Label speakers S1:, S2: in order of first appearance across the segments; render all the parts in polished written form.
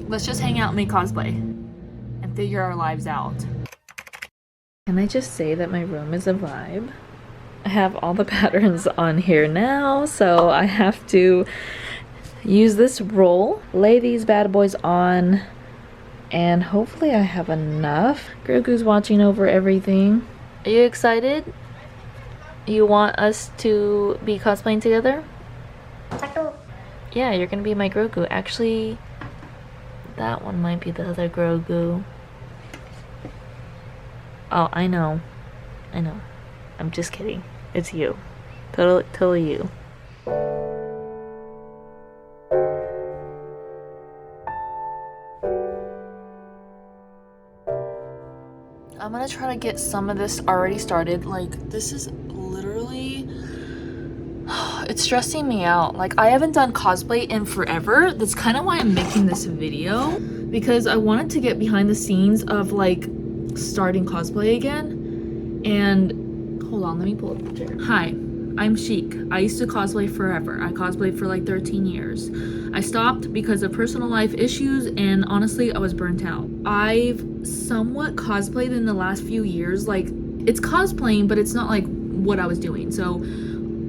S1: Let's just hang out and make cosplay and figure our lives out. Can I just say that my room is a vibe? I have all the patterns on here now, so I have to use this roll, lay these bad boys on, and hopefully I have enough. Grogu's watching over everything. Are you excited? You want us to be cosplaying together? Yeah, you're gonna be my Grogu. Actually, that one might be the other Grogu. Oh, I know. I know. I'm just kidding. It's you. Totally you. I'm gonna try to get some of this already started. Like, this is literally... it's stressing me out. Like, I haven't done cosplay in forever. That's kind of why I'm making this video. Because I wanted to get behind the scenes of, like, starting cosplay again. And hold on, let me pull up the picture. Hi, I'm Sheikk. I used to cosplay forever. I cosplayed for like 13 years. I stopped because of personal life issues, and honestly I was burnt out. I've somewhat cosplayed in the last few years. Like, it's cosplaying, but it's not like what I was doing. So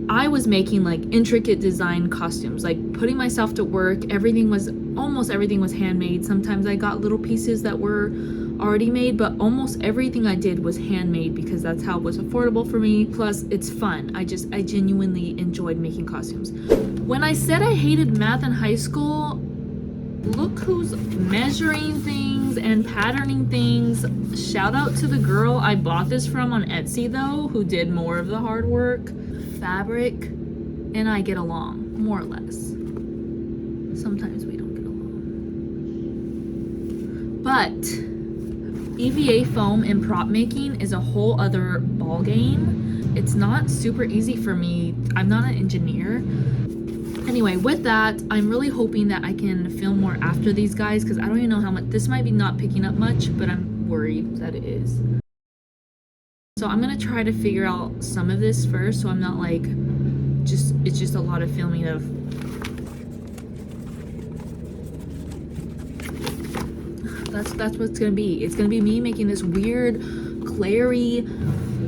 S1: I was making like intricate design costumes, like putting myself to work. Almost everything was handmade. Sometimes I got little pieces that were already made, but almost everything I did was handmade because that's how it was affordable for me. Plus, it's fun. I genuinely enjoyed making costumes. When I said I hated math in high school, look who's measuring things and patterning things. Shout out to the girl I bought this from on Etsy though, who did more of the hard work. Fabric and I get along, more or less. Sometimes we don't get along. But EVA foam and prop making is a whole other ball game. It's not super easy for me. I'm not an engineer. Anyway, with that, I'm really hoping that I can film more after these guys, because I don't even know how much. This might be not picking up much, but I'm worried that it is. So I'm gonna try to figure out some of this first, so I'm not like it's just a lot of filming of that's what it's gonna be. It's gonna be me making this weird glary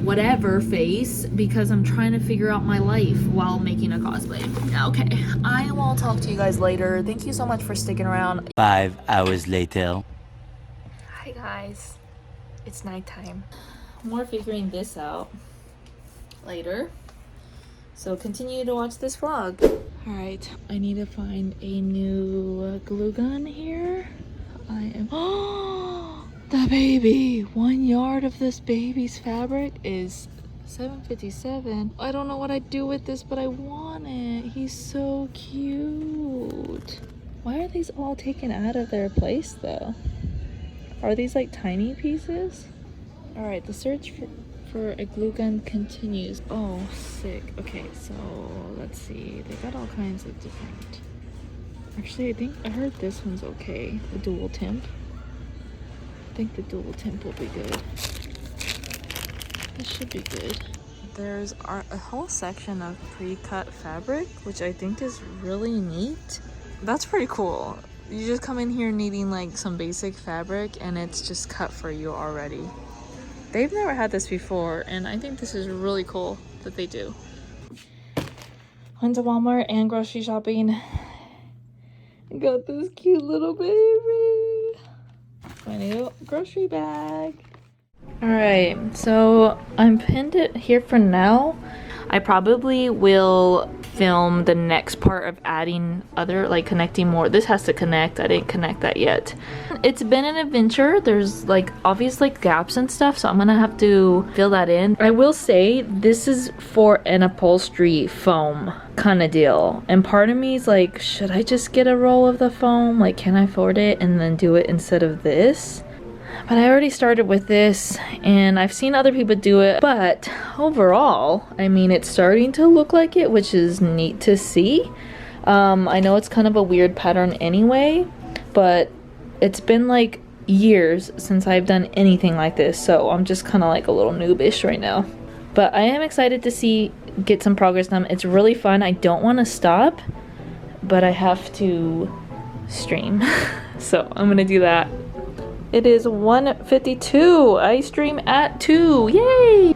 S1: whatever face because I'm trying to figure out my life while making a cosplay. Okay, I will talk to you guys later. Thank you so much for sticking around.
S2: 5 hours later.
S1: Hi guys, it's nighttime. More figuring this out later, so continue to watch this vlog. All right, I need to find a new glue gun here. I am the baby. 1 yard of this baby's fabric is $7.57. I don't know what I'd do with this, but I want it. He's so cute. Why are these all taken out of their place though? Are these like tiny pieces? All right, the search for a glue gun continues. Oh, sick. Okay, so let's see. They got all kinds of different. Actually, I heard this one's okay. The dual temp. I think the dual temp will be good. This should be good. There's a whole section of pre-cut fabric, which I think is really neat. That's pretty cool. You just come in here needing like some basic fabric and it's just cut for you already. They've never had this before, and I think this is really cool that they do. Went to Walmart and grocery shopping. Got this cute little baby. My new grocery bag. Alright, so I'm pinned it here for now. I probably will film the next part of adding other, like connecting more. This has to connect. I didn't connect that yet. It's been an adventure. There's like obvious like gaps and stuff, so I'm gonna have to fill that in. I will say this is for an upholstery foam kind of deal, and part of me is like, should I just get a roll of the foam? Like, can I afford it and then do it instead of this? But I already started with this and I've seen other people do it, but overall, I mean, it's starting to look like it, which is neat to see. I know it's kind of a weird pattern anyway, but it's been like years since I've done anything like this, so I'm just kind of like a little noobish right now. But I am excited to get some progress done. It's really fun. I don't want to stop, but I have to stream. So I'm gonna do that. It is 1:52. I stream at 2. Yay!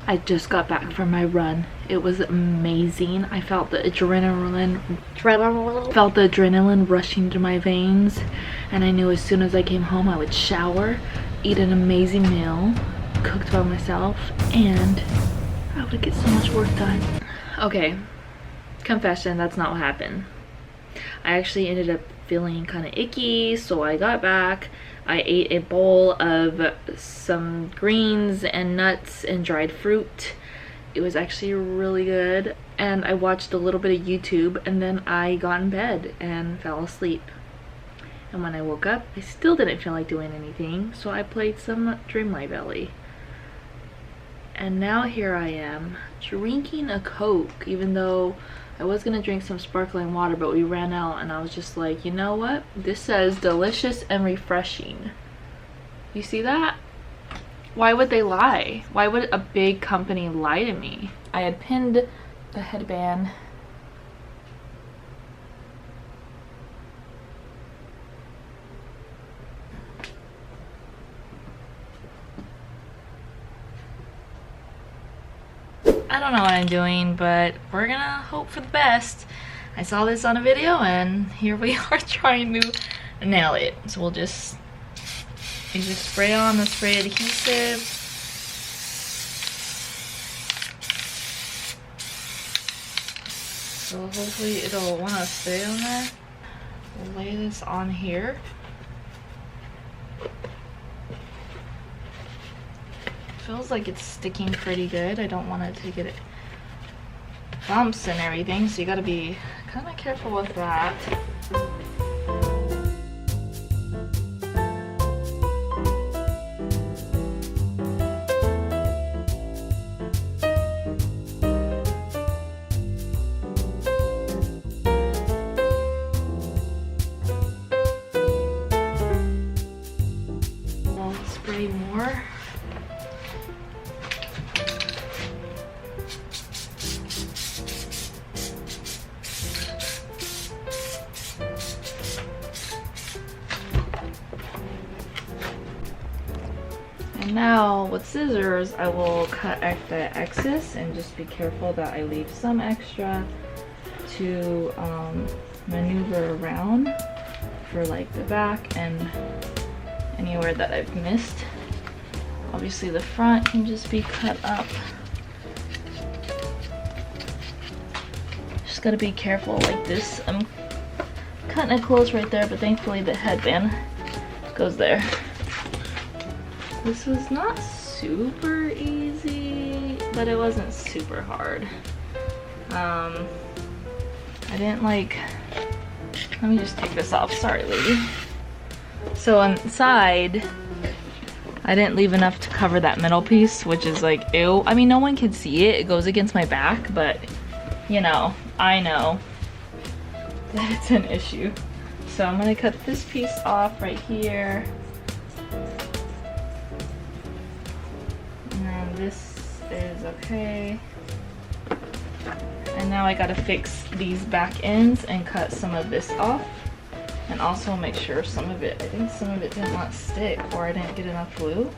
S1: I just got back from my run. It was amazing. I felt the adrenaline rushing to my veins, and I knew as soon as I came home I would shower, eat an amazing meal cooked by myself, and I would get so much work done. Okay, confession, that's not what happened. I actually ended up feeling kind of icky, so I got back. I ate a bowl of some greens and nuts and dried fruit. It was actually really good, and I watched a little bit of YouTube, and then I got in bed and fell asleep. And when I woke up, I still didn't feel like doing anything, so I played some Dream My Belly. And now here I am drinking a Coke, even though I was gonna drink some sparkling water, but we ran out, and I was just like, you know what? This says delicious and refreshing. You see that? Why would they lie? Why would a big company lie to me? I had pinned the headband. I don't know what I'm doing, but we're gonna hope for the best. I saw this on a video, and here we are trying to nail it. So you just spray on the spray adhesive. So hopefully it'll want to stay on there. We'll lay this on here. Feels like it's sticking pretty good. I don't want to take it bumps and everything, so you gotta be kind of careful with that. I'll spray more. And now with scissors, I will cut the excess and just be careful that I leave some extra to maneuver around for like the back and anywhere that I've missed. Obviously the front can just be cut up. Just gotta be careful like this. I'm cutting it close right there, but thankfully the headband goes there. This was not super easy, but it wasn't super hard. I didn't like, let me just take this off, sorry lady. So on the side, I didn't leave enough to cover that middle piece, which is like, ew. I mean, no one can see it, it goes against my back, but you know, I know that it's an issue. So I'm gonna cut this piece off right here. This is okay. And now I gotta fix these back ends and cut some of this off. And also make sure some of it, I think some of it didn't want to stick or I didn't get enough glue.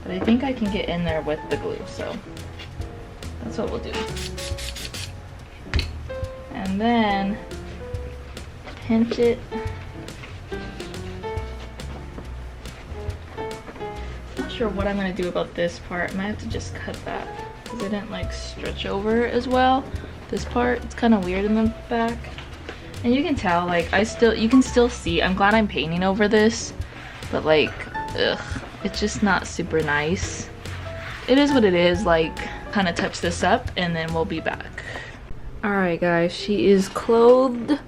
S1: But I think I can get in there with the glue, so that's what we'll do. And then pinch it. Sure what I'm gonna do about this part. I might have to just cut that because it didn't like stretch over as well. This part, it's kind of weird in the back, and you can tell like you can still see. I'm glad I'm painting over this, but like, ugh, it's just not super nice. It is what it is. Like, kind of touch this up, and then we'll be back. All right, guys, she is clothed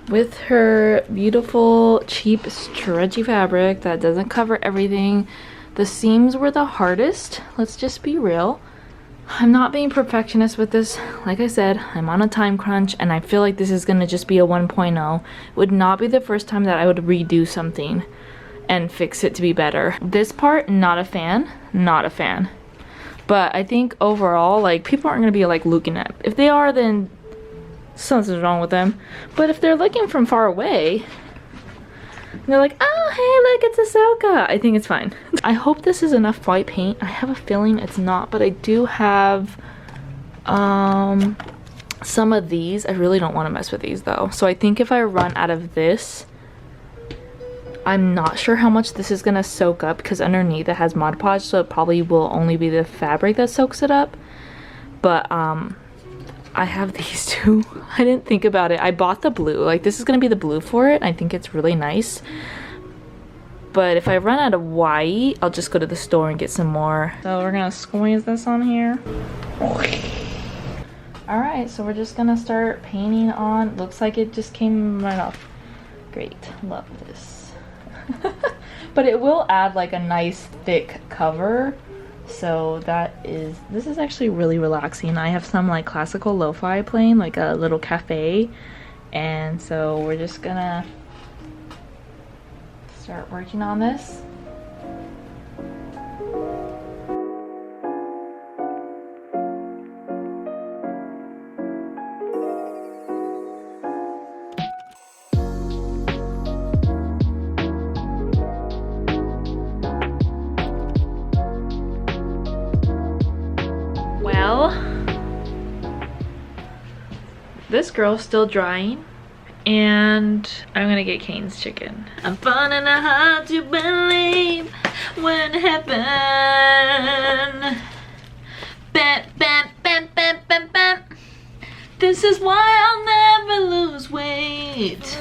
S1: with her beautiful, cheap, stretchy fabric that doesn't cover everything. The seams were the hardest, let's just be real. I'm not being perfectionist with this. Like I said, I'm on a time crunch and I feel like this is gonna just be a 1.0. It would not be the first time that I would redo something and fix it to be better. This part, not a fan, not a fan. But I think overall, like, people aren't gonna be like looking at. If they are, then something's wrong with them. But if they're looking from far away, and they're like, oh, hey, look, it's Ahsoka. I think it's fine. I hope this is enough white paint. I have a feeling it's not, but I do have some of these. I really don't want to mess with these though. So I think if I run out of this, I'm not sure how much this is gonna soak up because underneath it has Mod Podge, so it probably will only be the fabric that soaks it up. But I have these two. I didn't think about it. I bought the blue. Like, this is gonna be the blue for it. I think it's really nice. But if I run out of white, I'll just go to the store and get some more. So we're gonna squeeze this on here. Alright, so we're just gonna start painting on. Looks like it just came right off. Great, love this. But it will add like a nice thick cover. So this is actually really relaxing. I have some like classical lo-fi playing, like a little cafe, and so we're just gonna start working on this. This girl's still drying, and I'm gonna get Cane's chicken. I'm finding it hard to believe when it happened. Bam, bam, bam, bam, bam, bam. This is why I'll never lose weight.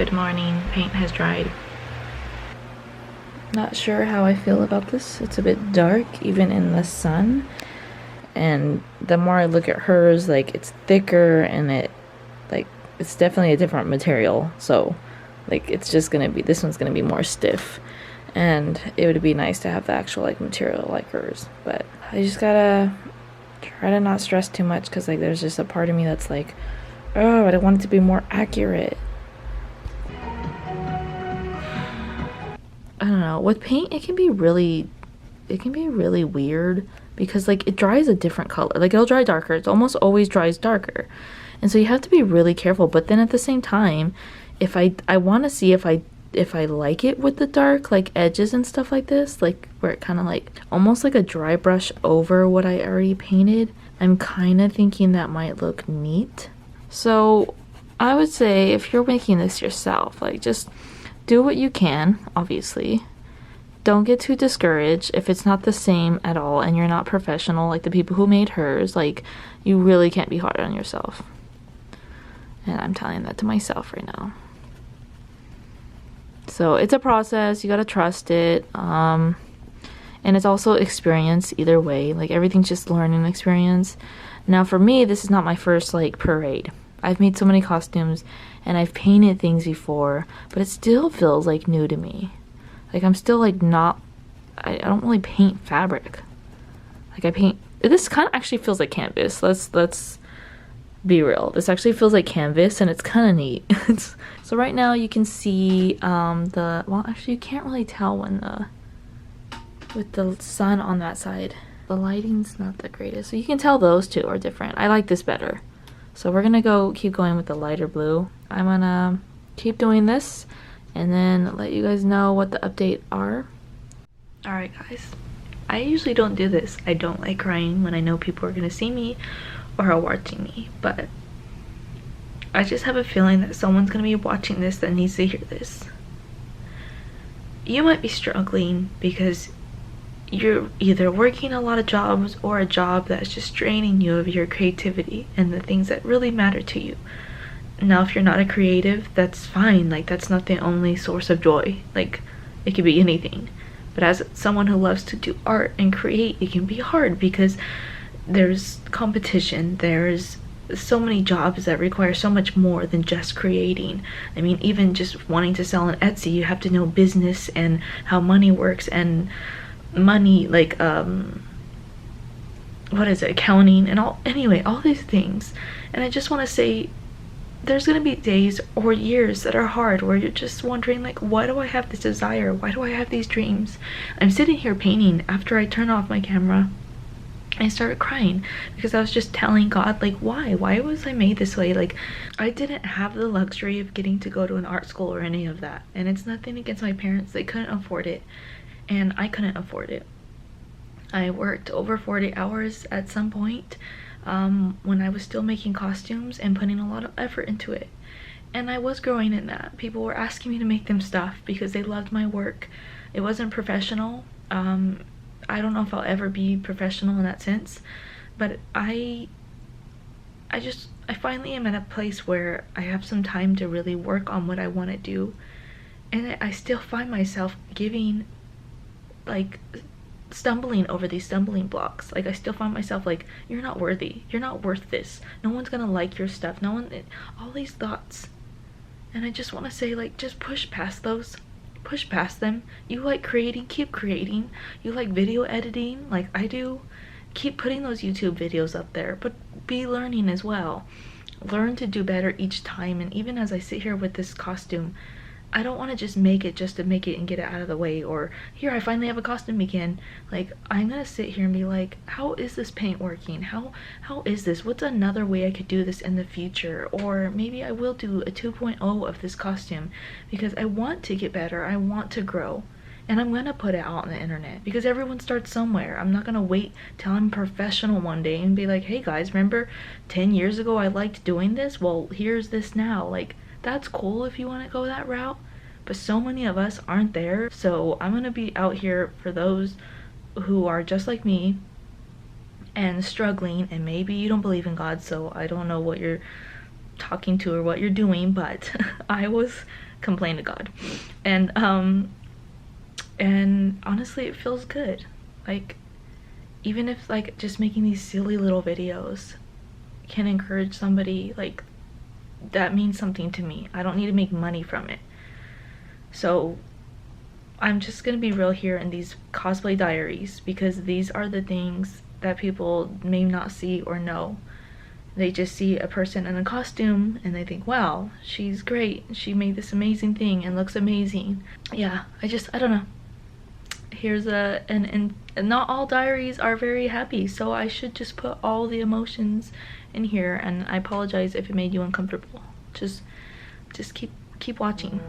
S1: Good morning. Paint has dried. Not sure how I feel about this. It's a bit dark even in the sun. And the more I look at hers, like, it's thicker and it's definitely a different material. So like, it's just gonna be, this one's gonna be more stiff. And it would be nice to have the actual like material like hers. But I just gotta try to not stress too much, because like there's just a part of me that's like, oh, I want it to be more accurate. I don't know, with paint it can be really weird, because like it dries a different color. Like, it'll dry darker, it almost always dries darker, and so you have to be really careful. But then at the same time, if I want to see if I like it with the dark like edges and stuff like this, like where it kind of like almost like a dry brush over what I already painted, I'm kind of thinking that might look neat. So I would say, if you're making this yourself, like, just do what you can, obviously. Don't get too discouraged if it's not the same at all and you're not professional like the people who made hers. Like, you really can't be hard on yourself. And I'm telling that to myself right now. So it's a process, you gotta trust it. And it's also experience either way. Like, everything's just learning experience. Now for me, this is not my first like parade. I've made so many costumes and I've painted things before, but it still feels like new to me. Like, I'm still like not, I don't really paint fabric. Like, I paint, this kind of actually feels like canvas. Let's be real. This actually feels like canvas and it's kind of neat. So right now you can see well, actually you can't really tell when with the sun on that side. The lighting's not the greatest. So you can tell those two are different. I like this better. So we're gonna keep going with the lighter blue. I'm gonna keep doing this and then let you guys know what the update are. Alright guys, I usually don't do this. I don't like crying when I know people are gonna see me or are watching me, but I just have a feeling that someone's gonna be watching this that needs to hear this. You might be struggling because you're either working a lot of jobs or a job that's just draining you of your creativity and the things that really matter to you. Now, if you're not a creative, that's fine. Like, that's not the only source of joy. Like, it could be anything. But as someone who loves to do art and create, it can be hard because there's competition. There's so many jobs that require so much more than just creating. I mean, even just wanting to sell on Etsy, you have to know business and how money works, and money, like, what is it, accounting and all these things. And I just want to say, there's gonna be days or years that are hard where you're just wondering, like, why do I have this desire? Why do I have these dreams? I'm sitting here painting. After I turned off my camera, I started crying because I was just telling God, like, why was I made this way? Like, I didn't have the luxury of getting to go to an art school or any of that, and it's nothing against my parents. They couldn't afford it and I couldn't afford it. I worked over 40 hours at some point when I was still making costumes and putting a lot of effort into it, and I was growing in that. People were asking me to make them stuff because they loved my work. It wasn't professional. I don't know if I'll ever be professional in that sense, but I finally am at a place where I have some time to really work on what I want to do, and I still find myself giving, like, stumbling over these stumbling blocks. Like, I still find myself like, you're not worthy, you're not worth this, no one's gonna like your stuff, no one, all these thoughts. And I just want to say, like, just push past those. Push past them. You like creating, keep creating. You like video editing like I do, keep putting those YouTube videos up there, but be learning as well. Learn to do better each time. And even as I sit here with this costume, I don't want to just make it just to make it and get it out of the way, or here, I finally have a costume again. Like, I'm gonna sit here and be like, how is this paint working? How is this? What's another way I could do this in the future? Or maybe I will do a 2.0 of this costume because I want to get better, I want to grow, and I'm gonna put it out on the internet because everyone starts somewhere. I'm not gonna wait till I'm professional one day and be like, hey guys, remember 10 years ago I liked doing this? Well, here's this now. Like, that's cool if you want to go that route, but so many of us aren't there. So I'm gonna be out here for those who are just like me and struggling, and maybe you don't believe in God, so I don't know what you're talking to or what you're doing, but I was complaining to God. And honestly, it feels good. Like, even if like just making these silly little videos can encourage somebody, like, that means something to me. I don't need to make money from it. So I'm just gonna be real here in these cosplay diaries, because these are the things that people may not see or know. They just see a person in a costume and they think, wow, she's great, she made this amazing thing and looks amazing. Yeah, I don't know. Here's and not all diaries are very happy, so I should just put all the emotions in here, and I apologize if it made you uncomfortable. Just keep watching.